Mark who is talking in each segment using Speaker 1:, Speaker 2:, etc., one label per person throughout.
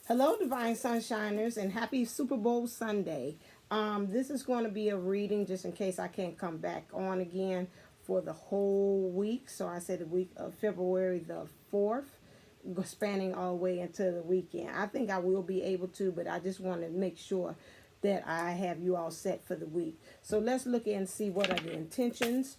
Speaker 1: Hello, Divine Sunshiners, and happy Super Bowl Sunday. This is going to be a reading just in case I can't come back on again for the whole week. So I said the week of February the 4th, spanning all the way into the weekend. I think I will be able to, but I just want to make sure that I have you all set for the week. So let's look and see what are the intentions.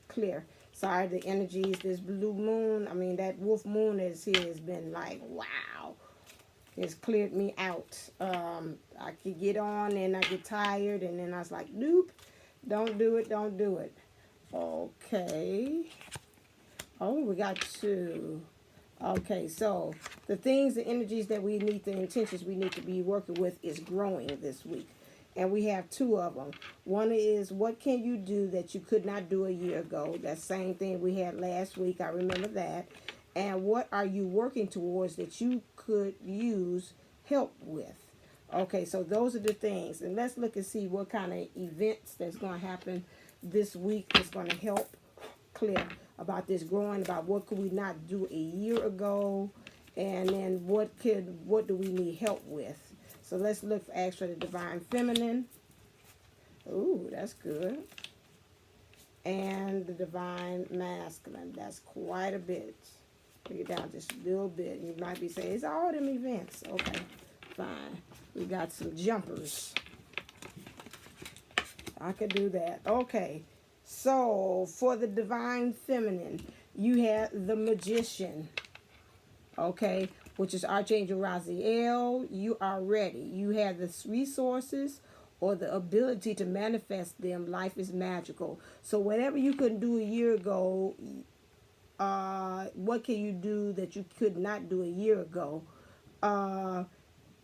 Speaker 1: Clear. Sorry, the energies, this blue moon, that wolf moon is here has been like, wow. It's cleared me out. I could get on and I get tired, and then I was like, nope, don't do it, don't do it. Okay. Oh, we got two. Okay, so the things, the energies that we need, the intentions we need to be working with is growing this week. And we have two of them. One is, what can you do that you could not do a year ago? That same thing we had last week. I remember that. And what are you working towards that you could use help with? Okay, so those are the things. And let's look and see what kind of events that's going to happen this week that's going to help clear about this growing, about what could we not do a year ago, and then what do we need help with. So let's look for ask for the Divine Feminine. Ooh, that's good. And the Divine Masculine. That's quite a bit. Bring it down just a little bit. You might be saying, it's all them events. Okay, fine. We got some jumpers. I could do that. Okay, so for the Divine Feminine, you have the Magician. Okay, which is Archangel Raziel. You are ready. You have the resources or the ability to manifest them. Life is magical. So whatever you couldn't do a year ago, what can you do that you could not do a year ago?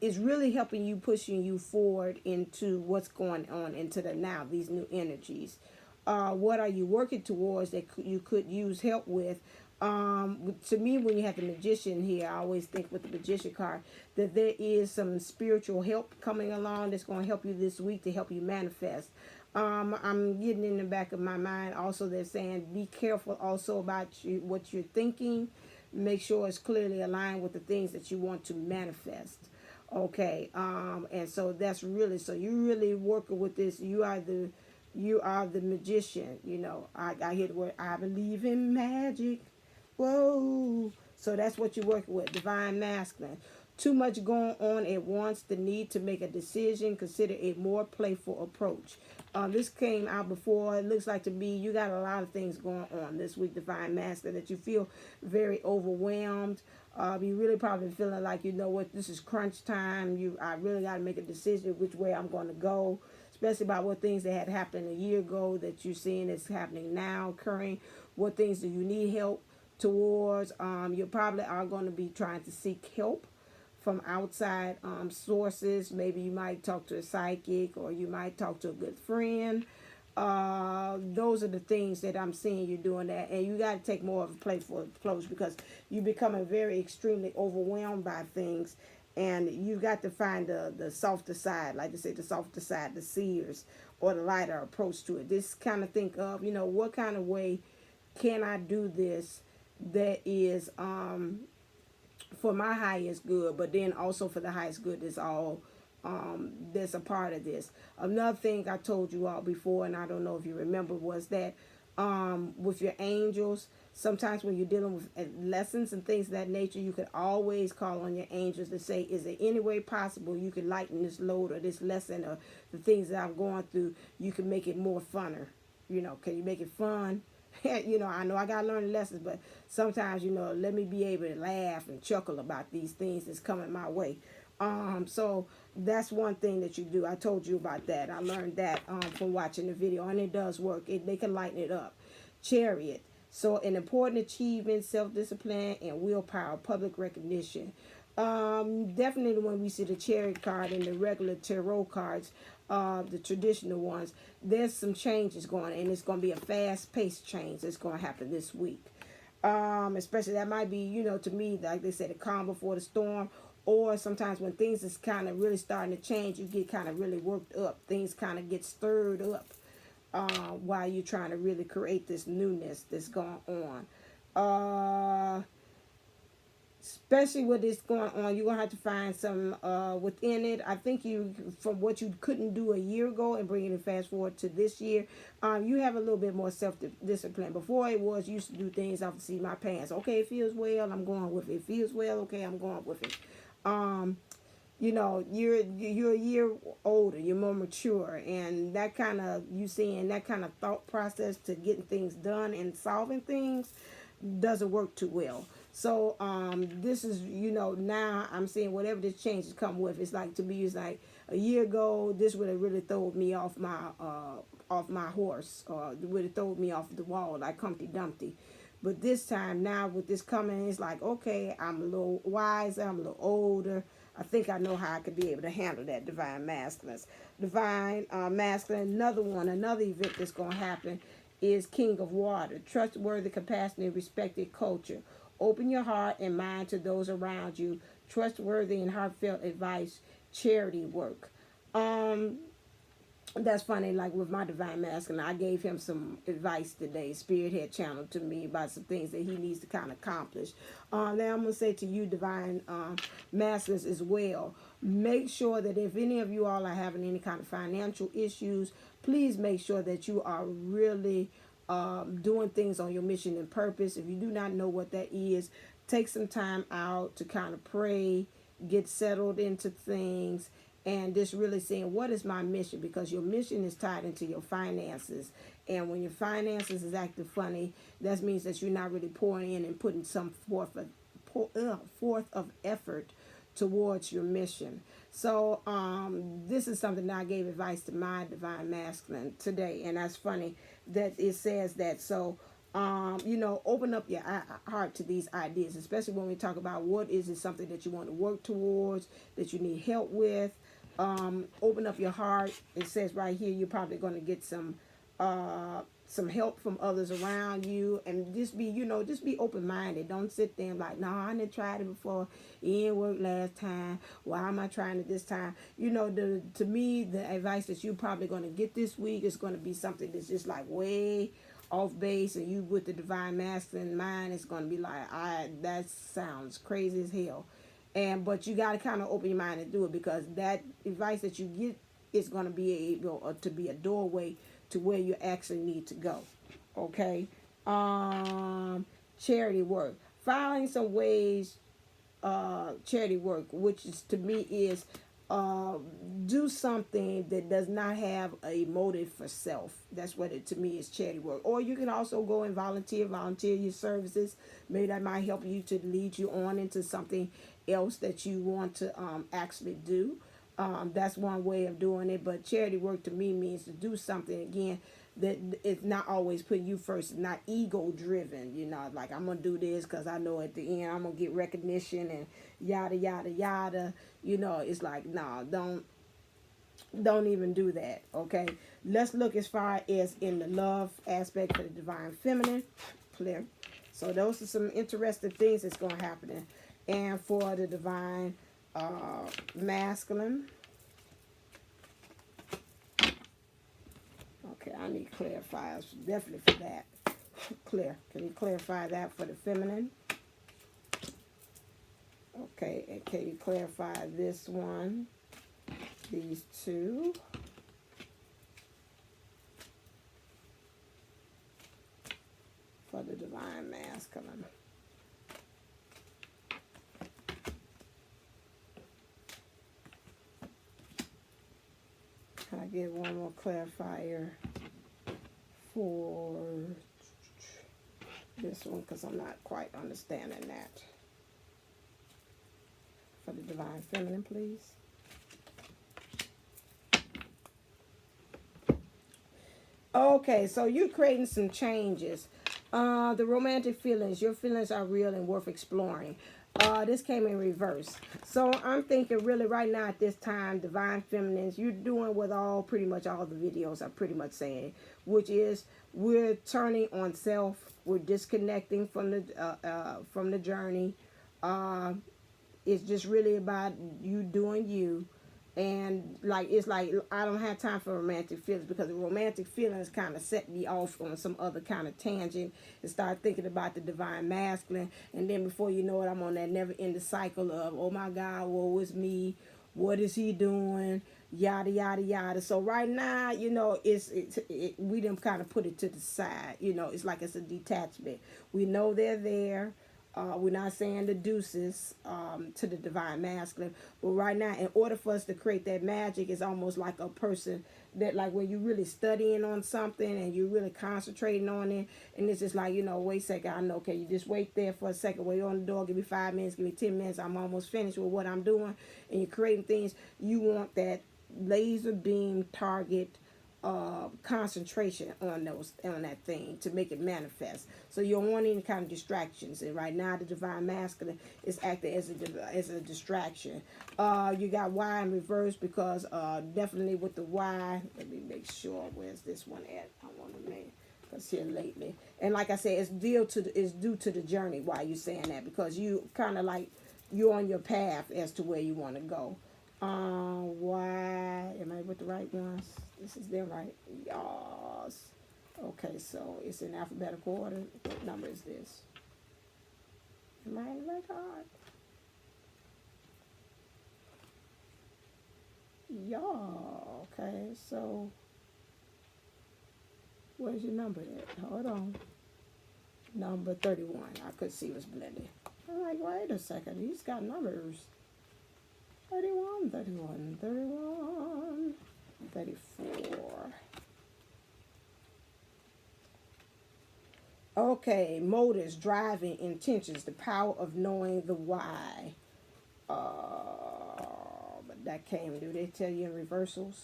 Speaker 1: Is really helping you, pushing you forward into what's going on into the now, these new energies. What are you working towards that you could use help with? To me, when you have the Magician here, I always think with the Magician card that there is some spiritual help coming along that's going to help you this week to help you manifest. I'm getting in the back of my mind also, they're saying be careful also about what you're thinking. Make sure it's clearly aligned with the things that you want to manifest. Okay, and so that's really, so you're really working with this. You are the Magician. You know, I hear the word, I believe in magic. Whoa. So that's what you're working with. Divine Masculine. Too much going on at once. The need to make a decision. Consider a more playful approach. This came out before. It looks like to me you got a lot of things going on this week, Divine Masculine, that you feel very overwhelmed. You really probably feeling like, you know what, this is crunch time. I really got to make a decision which way I'm going to go, especially about what things that had happened a year ago that you're seeing is happening now, occurring. What things do you need help towards? You probably are going to be trying to seek help from outside sources. Maybe you might talk to a psychic, or you might talk to a good friend. Those are the things that I'm seeing you doing that, and you got to take more of a playful approach because you're becoming very extremely overwhelmed by things, and you've got to find the softer side, like they say, the softer side, the seers, or the lighter approach to it. This kind of think of, you know, what kind of way can I do this that is for my highest good, but then also for the highest good is all that's a part of this. Another thing I told you all before, and I don't know if you remember, was that with your angels, sometimes when you're dealing with lessons and things of that nature, you could always call on your angels to say, is there any way possible you could lighten this load or this lesson or the things that I'm going through, you can make it more funner. You know, can you make it fun? You know I gotta learn lessons, but sometimes, you know, let me be able to laugh and chuckle about these things that's coming my way. So that's one thing that you do. I told you about that. I learned that from watching the video, and it does work. They can lighten it up. Chariot. So an important achievement, self-discipline, and willpower, public recognition. Definitely when we see the Chariot card and the regular tarot cards, the traditional ones, there's some changes going on, and it's going to be a fast-paced change that's going to happen this week. Especially that might be, you know, to me, like they said, the calm before the storm, or sometimes when things is kind of really starting to change, you get kind of really worked up. Things kind of get stirred up while you're trying to really create this newness that's going on. especially with this going on, you're gonna have to find some within it. I think you, from what you couldn't do a year ago and bringing it fast forward to this year, you have a little bit more self discipline. Before it was, you used to do things off the seat of my pants. Okay, it feels well, I'm going with it. It feels well, okay, I'm going with it. You know, you're a year older, you're more mature, and that kind of, you seeing that kind of thought process to getting things done and solving things doesn't work too well. So this is, you know, now I'm saying whatever this change has come with, it's like, to me, it's like a year ago this would have really thrown me off my horse, or would have thrown me off the wall like Humpty Dumpty. But this time, now with this coming, it's like, okay, I'm a little wiser, I'm a little older. I think I know how I could be able to handle that divine masculine. Divine masculine, another event that's going to happen is King of Water. Trustworthy, compassionate, respected culture. Open your heart and mind to those around you. Trustworthy and heartfelt advice. Charity work. That's funny, like with my divine masculine, I gave him some advice today. Spirit had channeled to me about some things that he needs to kind of accomplish. Now I'm going to say to you, divine masculines, as well, make sure that if any of you all are having any kind of financial issues, please make sure that you are really doing things on your mission and purpose. If you do not know what that is, take some time out to kind of pray, get settled into things, and just really saying, what is my mission? Because your mission is tied into your finances. And when your finances is acting funny, that means that you're not really pouring in and putting some forth of effort towards your mission. So this is something that I gave advice to my divine masculine today. And that's funny that it says that. So you know, open up your heart to these ideas, especially when we talk about what is it, something that you want to work towards, that you need help with. Open up your heart. It says right here, you're probably going to get some help from others around you, and just be, you know, just be open-minded. Don't sit there and like, no, I didn't try it before. It didn't work last time. Why am I trying it this time? You know, to me, the advice that you're probably going to get this week is going to be something that's just like way off base, and you with the divine masculine mind, it's going to be like, that sounds crazy as hell. But you got to kind of open your mind and do it, because that advice that you get is going to be able to be a doorway to where you actually need to go. Okay. Charity work. Finding some ways, charity work, which is, to me, is do something that does not have a motive for self. That's what it, to me, is charity work. Or you can also go and volunteer your services. Maybe that might help you to lead you on into something else that you want to actually do. That's one way of doing it. But charity work to me means to do something, again, that it's not always putting you first. It's not ego driven, you know, like, I'm gonna do this because I know at the end I'm gonna get recognition and yada yada yada. You know, it's like, no, don't even do that. Okay, let's look as far as in the love aspect for the divine feminine. Clear. So those are some interesting things that's going to happen. And for the divine masculine, okay, I need clarifiers definitely for that. Clear. Can you clarify that for the feminine? Okay, and can you clarify this one? These two. For the divine masculine. Can I get one more clarifier for this one, because I'm not quite understanding that. For the divine feminine, please. Okay, so you're creating some changes. The romantic feelings, your feelings are real and worth exploring. This came in reverse. So I'm thinking really right now at this time, divine feminines, you're doing what pretty much all the videos are pretty much saying, which is we're turning on self. We're disconnecting from the journey. It's just really about you doing you. And like it's like I don't have time for romantic feelings, because the romantic feelings kind of set me off on some other kind of tangent and start thinking about the divine masculine, and then before you know it, I'm on that never ending cycle of, oh my God, woe is me, what is he doing, yada yada yada. So right now, we done kind of put it to the side. It's like it's a detachment. We know they're there. We're not saying the deuces to the divine masculine, but right now, in order for us to create that magic, it's almost like a person that, like, when you're really studying on something and you're really concentrating on it, and it's just like, wait a second, I know, okay, you just wait there for a second, wait on the door, give me 5 minutes, give me 10 minutes, I'm almost finished with what I'm doing, and you're creating things. You want that laser beam target concentration on that thing to make it manifest. So you don't want any kind of distractions. And right now, the divine masculine is acting as a distraction. You got Y in reverse, because definitely with the Y. Let me make sure, where's this one at? I want to make, because here lately, and like I said, it's due to the journey. Why you saying that? Because you kind of like you're on your path as to where you want to go. Why am I with the right ones? This is them, right? Yes. Okay, so it's in alphabetical order. What number is this? Am I in the right card? Y'all. Okay, so where's your number at? Hold on. Number 31. I could see it was blended. I'm like, wait a second. He's got numbers. 31, 31, 31, 34. Okay, motives, driving, intentions, the power of knowing the why. But that came, do they tell you in reversals?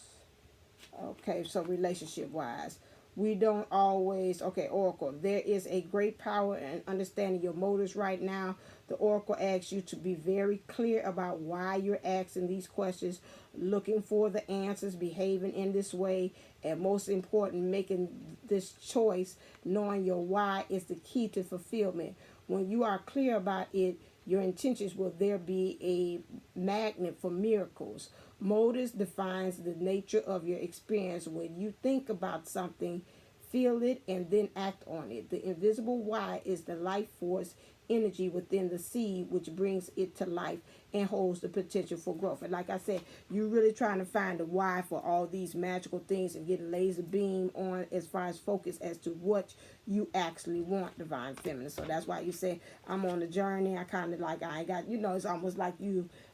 Speaker 1: Okay, so relationship-wise, we don't always, okay, Oracle, there is a great power in understanding your motives right now. The Oracle asks you to be very clear about why you're asking these questions, looking for the answers, behaving in this way, and most important, making this choice, knowing your why is the key to fulfillment. When you are clear about it, your intentions will there be a magnet for miracles. Motives defines the nature of your experience. When you think about something, feel it, and then act on it. The invisible why is the life force energy within the seed, which brings it to life and holds the potential for growth. And like I said, you're really trying to find the why for all these magical things and get a laser beam on as far as focus as to what you actually want, divine feminine. So that's why you say, I'm on a journey. I kind of like, I ain't got, it's almost like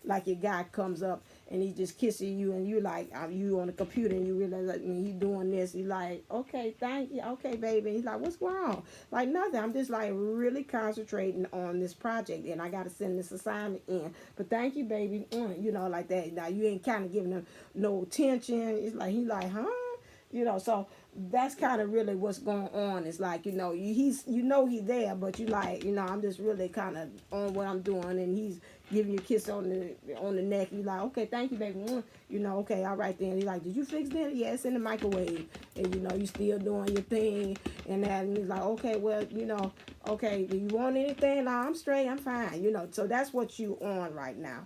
Speaker 1: like your guy comes up and he just kissing you, and you like, you on the computer, and you realize like when he doing this, he like, okay, thank you, okay, baby. And he's like, what's going on? Like nothing. I'm just like really concentrating on this project, and I got to send this assignment in. But thank you, baby. Like that. Now you ain't kind of giving him no attention. It's like he like, huh? So that's kind of really what's going on. It's like, he's he's there, but you like, I'm just really kind of on what I'm doing, and he's giving you a kiss on the neck. You like, okay, thank you, baby. Okay, all right then. He's like, did you fix that? Yeah, it's in the microwave, and you still doing your thing, and then he's like, okay, well, okay, do you want anything? No, I'm straight, I'm fine. So that's what you on right now.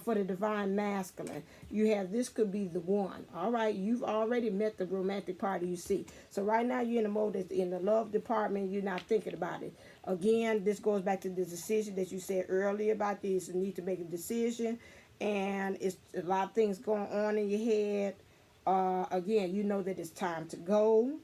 Speaker 1: For the divine masculine, you have, this could be the one. All right, you've already met the romantic party you see. So right now you're in the mode that's in the love department. You're not thinking about it. Again, this goes back to the decision that you said earlier about this. You need to make a decision, and it's a lot of things going on in your head. Again, you know that it's time to go.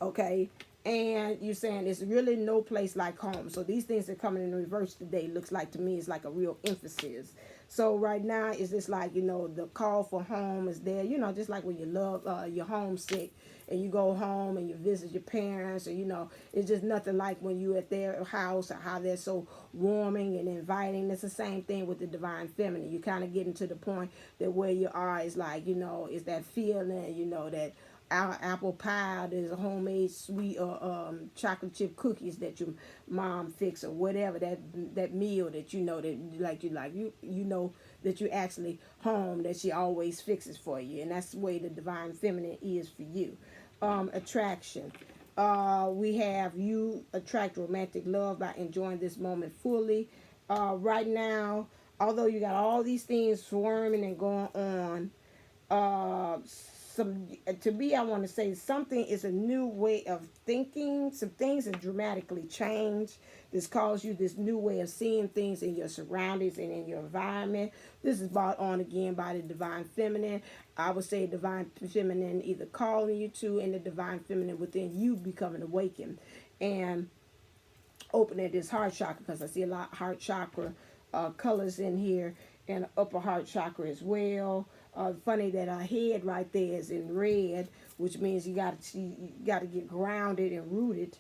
Speaker 1: Okay. And you're saying it's really no place like home. So these things are coming in reverse today. Looks like to me it's like a real emphasis. So right now it's just like, the call for home is there. Just like when you love, you're homesick and you go home and you visit your parents, or, it's just nothing like when you at their house, or how they're so warming and inviting. It's the same thing with the divine feminine. You kind of getting to the point that where you are is like, it's that feeling, that apple pie, there's a homemade sweet or chocolate chip cookies that your mom fix, or whatever, that meal that that you actually home, that she always fixes for you. And that's the way the divine feminine is for you. Attraction, we have, you attract romantic love by enjoying this moment fully. Right now, although you got all these things swarming and going on, to me, I want to say something is a new way of thinking. Some things have dramatically changed. This calls you this new way of seeing things in your surroundings and in your environment. This is brought on again by the divine feminine. I would say divine feminine either calling you to, and the divine feminine within you becoming awakened and opening this heart chakra, because I see a lot of heart chakra colors in here, and upper heart chakra as well. Funny that our head right there is in red, which means you got to get grounded and rooted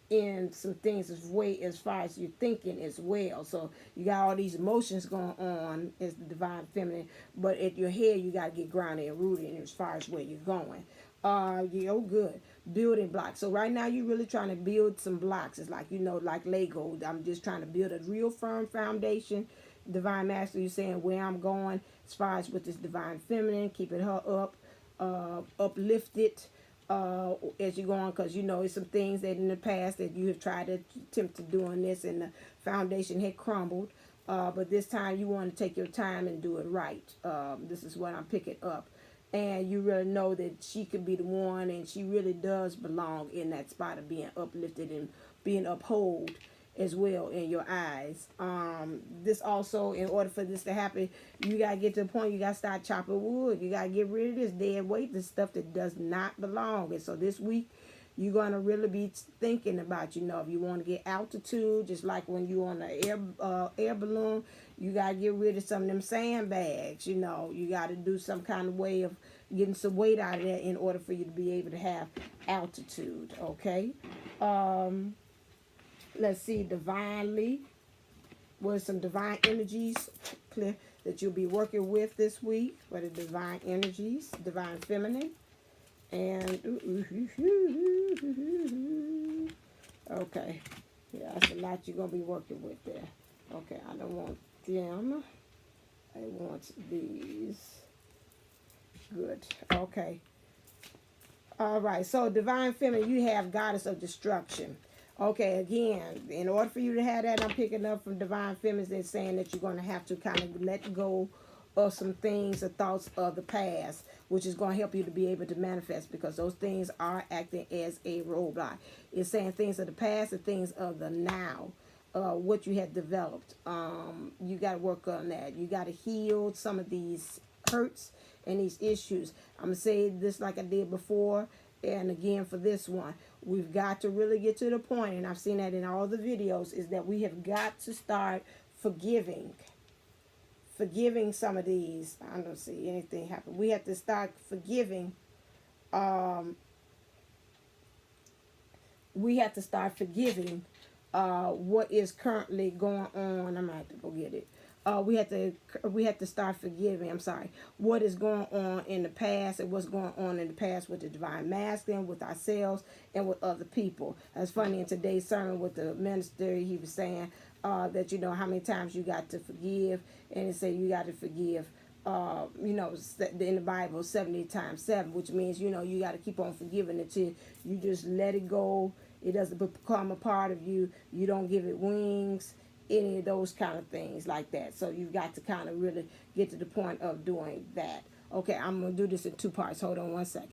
Speaker 1: in some things as far as your thinking as well. So you got all these emotions going on as the divine feminine, but at your head you got to get grounded and rooted as far as where you're going. Good. Building blocks. So right now you're really trying to build some blocks. It's like, like Lego. I'm just trying to build a real firm foundation. Divine Master, you're saying where I'm going as far as with this divine feminine, keeping her up, uplifted as you're going, because it's some things that in the past that you have tried to attempt to doing this and the foundation had crumbled, but this time you want to take your time and do it right. This is what I'm picking up, and you really know that she could be the one, and she really does belong in that spot of being uplifted and being upheld as well in your eyes. This also, in order for this to happen, you got to get to the point you got to start chopping wood. You got to get rid of this dead weight, this stuff that does not belong. And so this week, you're going to really be thinking about, if you want to get altitude, just like when you're on the air balloon, you got to get rid of some of them sandbags. You got to do some kind of way of getting some weight out of that in order for you to be able to have altitude, okay? Let's see, divinely. What are some divine energies clear that you'll be working with this week? What are divine energies? Divine feminine. And, okay. Yeah, that's a lot you're going to be working with there. Okay, I don't want them. I want these. Good. Okay. All right, so divine feminine, you have goddess of destruction. Okay, again, in order for you to have that, I'm picking up from divine feminine, they're saying that you're going to have to kind of let go of some things or thoughts of the past, which is going to help you to be able to manifest, because those things are acting as a roadblock. It's saying things of the past and things of the now, what you have developed. You got to work on that. You got to heal some of these hurts and these issues. I'm going to say this like I did before, and again for this one. We've got to really get to the point, and I've seen that in all the videos, is that we have got to start forgiving some of these. I don't see anything happen. We have to start forgiving. We have to start forgiving what is currently going on. I'm gonna have to go get it. We have to start forgiving. I'm sorry. What is going on in the past, and what's going on in the past with the divine masculine, with ourselves, and with other people. That's funny. In today's sermon with the minister, he was saying that how many times you got to forgive, and it said you got to forgive. In the Bible, 70 times 7, which means you got to keep on forgiving until you just let it go. It doesn't become a part of you. You don't give it wings. Any of those kind of things like that. So you've got to kind of really get to the point of doing that. Okay, I'm going to do this in 2 parts. Hold on one second.